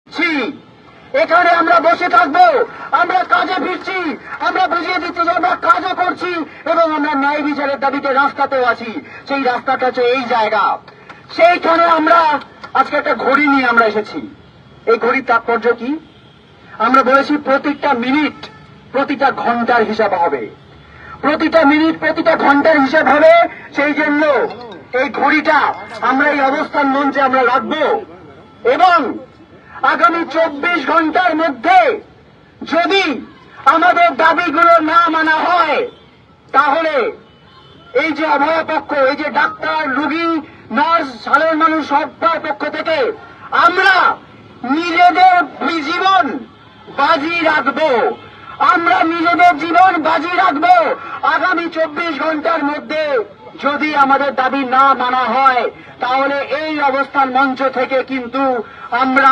ছি, এখানে আমরা বসে থাকবো, আমরা কাজে ফিরছি, আমরা বুঝিয়ে দিচ্ছি যে আমরা কাজও করছি এবং আমরা ন্যায় বিচারের দাবিতে রাস্তাতেও আছি। সেই রাস্তাটা হচ্ছে এই জায়গা। সেইখানে আমরা আজকে একটা ঘড়ি নিয়ে আমরা এসেছি। এই ঘড়ির তাৎপর্য কি? আমরা বলেছি প্রতিটা মিনিট প্রতিটা ঘন্টার হিসাব হবে, প্রতিটা মিনিট প্রতিটা ঘন্টার হিসাব হবে। সেই জন্য এই ঘড়িটা আমরা এই অবস্থান মঞ্চে আমরা রাখবো এবং আগামী 24 ঘন্টার মধ্যে যদি আমাদের দাবিগুলো না মানা হয় তাহলে এই যে অভয়পক্ষ, এই যে ডাক্তার, রোগী, নার্স, সাধারণ মানুষ সবার পক্ষ থেকে আমরা নিজেদের জীবন বাজি রাখবো, আমরা নিজেদের জীবন বাজি রাখবো। আগামী 24 ঘন্টার মধ্যে যদি আমাদের দাবি না মানা হয় তাহলে এই অবস্থান মঞ্চ থেকে কিন্তু আমরা